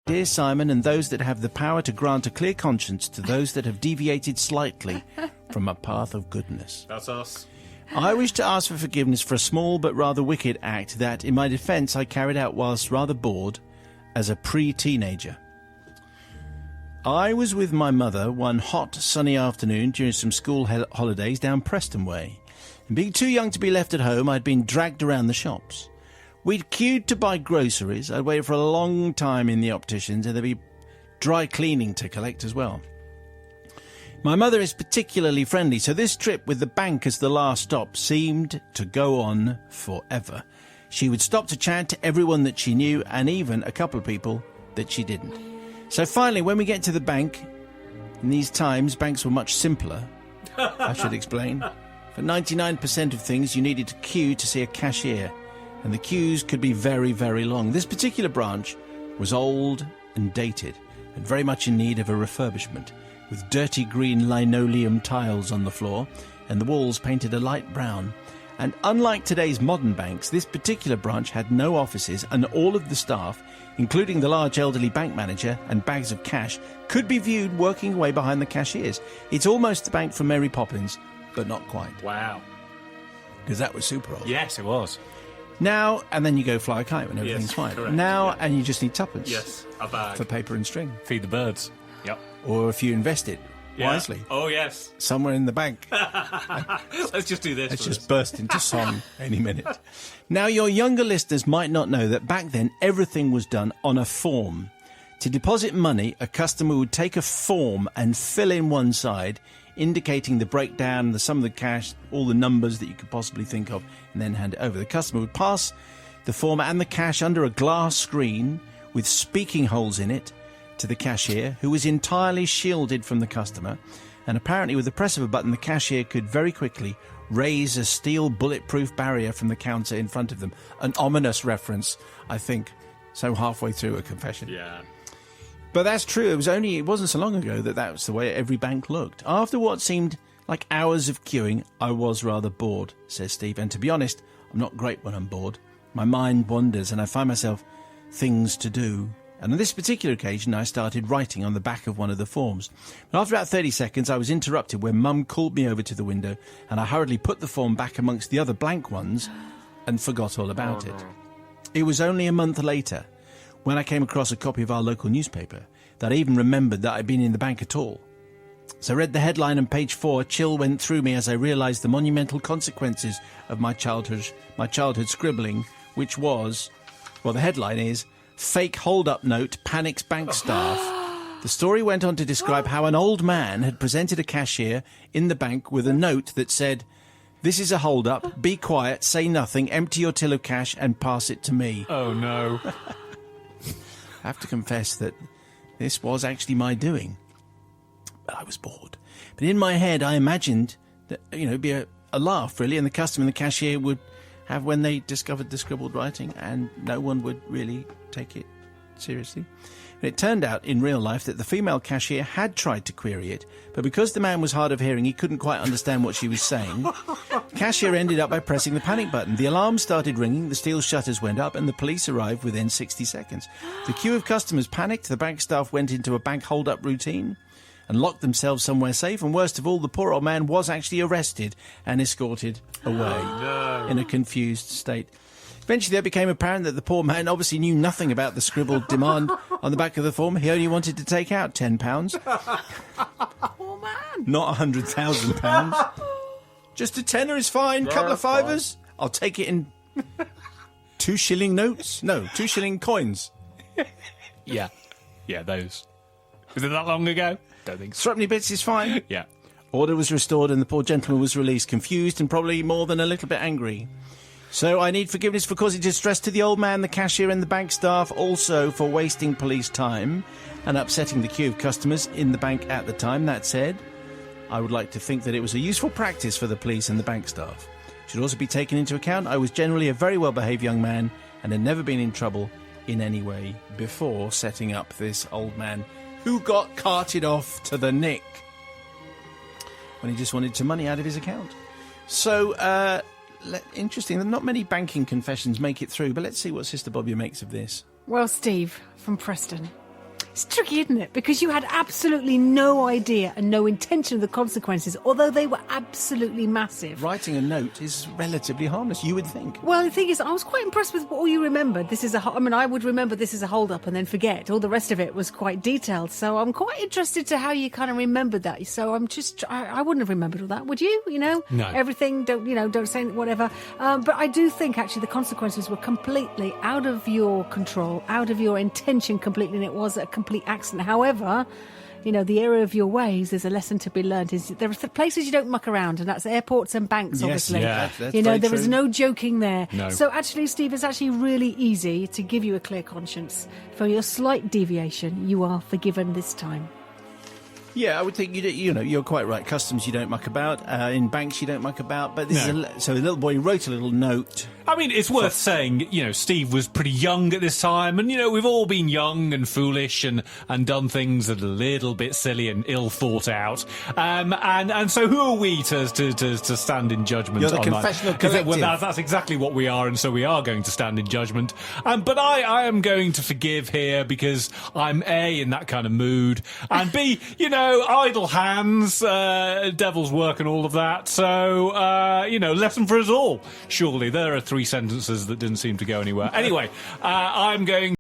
Dear Simon, and those that have the power to grant a clear conscience to those that have deviated slightly from a path of goodness. That's us. I wish to ask for forgiveness for a small but rather wicked act that, in my defence, I carried out whilst rather bored as a pre-teenager. I was with my mother one hot, sunny afternoon during some school holidays down Preston Way. And being too young to be left at home, I'd been dragged around the shops. We'd queued to buy groceries. I'd waited for a long time in the opticians, and there'd be dry cleaning to collect as well. My mother is particularly friendly, so this trip with the bank as the last stop seemed to go on forever. She would stop to chat to everyone that she knew, and even a couple of people that she didn't. So finally, when we get to the bank, in these times, banks were much simpler, I should explain. For 99% of things, you needed to queue to see a cashier, and the queues could be very, very long. This particular branch was old and dated, and very much in need of a refurbishment, with dirty green linoleum tiles on the floor, and the walls painted a light brown. And unlike today's modern banks, this particular branch had no offices, and all of the staff, including the large elderly bank manager and bags of cash, could be viewed working away behind the cashiers. It's almost the bank from Mary Poppins, but not quite. Wow. Because that was super old. Yes, it was. Now, and then you go fly a kite when everything's fine. Correct. Now, and you just need tuppence. Yes, a bag. For paper and string. Feed the birds. Yep. Or if you invest it wisely. Oh, yes. Somewhere in the bank. Let's just do this. Let's just burst into song any minute. Now, your younger listeners might not know that back then everything was done on a form. To deposit money, a customer would take a form and fill in one side, indicating the breakdown, the sum of the cash, all the numbers that you could possibly think of, and then hand it over. The customer would pass the form and the cash under a glass screen with speaking holes in it to the cashier, who was entirely shielded from the customer. And apparently with the press of a button, the cashier could very quickly raise a steel bulletproof barrier from the counter in front of them. An ominous reference, I think, so halfway through a confession. Yeah. But that's true. It wasn't so long ago that was the way every bank looked. After what seemed like hours of queuing, I was rather bored, says Steve. And to be honest, I'm not great when I'm bored. My mind wanders and I find myself things to do. And on this particular occasion, I started writing on the back of one of the forms. But after about 30 seconds, I was interrupted when Mum called me over to the window, and I hurriedly put the form back amongst the other blank ones and forgot all about it. It was only a month later, when I came across a copy of our local newspaper, that I even remembered that I'd been in the bank at all. So I read the headline on page 4. A chill went through me as I realised the monumental consequences of my childhood scribbling, which was, well, the headline is, Fake hold-up note panics bank staff. The story went on to describe how an old man had presented a cashier in the bank with a note that said, "This is a hold-up, be quiet, say nothing, empty your till of cash and pass it to me." Oh, no. I have to confess that this was actually my doing. But I was bored. But in my head, I imagined that, it'd be a laugh, really, and the customer and the cashier would have when they discovered the scribbled writing, and no one would really take it seriously. And it turned out in real life that the female cashier had tried to query it, but because the man was hard of hearing, he couldn't quite understand what she was saying. The cashier ended up by pressing the panic button. The alarm started ringing, the steel shutters went up, and the police arrived within 60 seconds. The queue of customers panicked, the bank staff went into a bank hold-up routine and locked themselves somewhere safe, and worst of all, the poor old man was actually arrested and escorted away in a confused state. Eventually, it became apparent that the poor man obviously knew nothing about the scribbled demand on the back of the form. He only wanted to take out £10. Poor man. Not £100,000. Just a tenner is fine. Couple of fivers. I'll take it in 2 shilling notes. No, 2 shilling coins. Yeah. Yeah, those. Was it that long ago? Don't think so. Threepenny bits is fine. Yeah. Order was restored and the poor gentleman was released, confused and probably more than a little bit angry. So I need forgiveness for causing distress to the old man, the cashier and the bank staff, also for wasting police time and upsetting the queue of customers in the bank at the time. That said, I would like to think that it was a useful practice for the police and the bank staff. It should also be taken into account I was generally a very well-behaved young man and had never been in trouble in any way before setting up this old man who got carted off to the Nick when he just wanted some money out of his account. So, interesting. Not many banking confessions make it through, but let's see what Sister Bobby makes of this. Well, Steve, from Preston, It's tricky, isn't it? Because you had absolutely no idea and no intention of the consequences, although they were absolutely massive. Writing a note is relatively harmless, you would think. Well, the thing is, I was quite impressed with all you remembered. I would remember this is a hold-up and then forget. All the rest of it was quite detailed. So I'm quite interested to how you kind of remembered that. So I wouldn't have remembered all that, would you? No. Everything, don't say whatever. But I do think, actually, the consequences were completely out of your control, out of your intention completely, and it was a complete accident. However, the error of your ways, there's a lesson to be learned. There are places you don't muck around, and that's airports and banks, obviously. yeah. That's There is no joking there. No. So actually, Steve, it's actually really easy to give you a clear conscience. For your slight deviation, you are forgiven this time. Yeah, I would think you're quite right. Customs you don't muck about. In banks you don't muck about. But this so the little boy wrote a little note. I mean, it's worth saying, Steve was pretty young at this time, and, we've all been young and foolish and done things that are a little bit silly and ill thought out. And so who are we to stand in judgment? You're the on confessional that? collective. Well, that's exactly what we are, and so we are going to stand in judgment. But I am going to forgive here because I'm A, in that kind of mood, and B, idle hands, devil's work and all of that. So, lesson for us all. Surely there are 3 sentences that didn't seem to go anywhere. Anyway, I'm going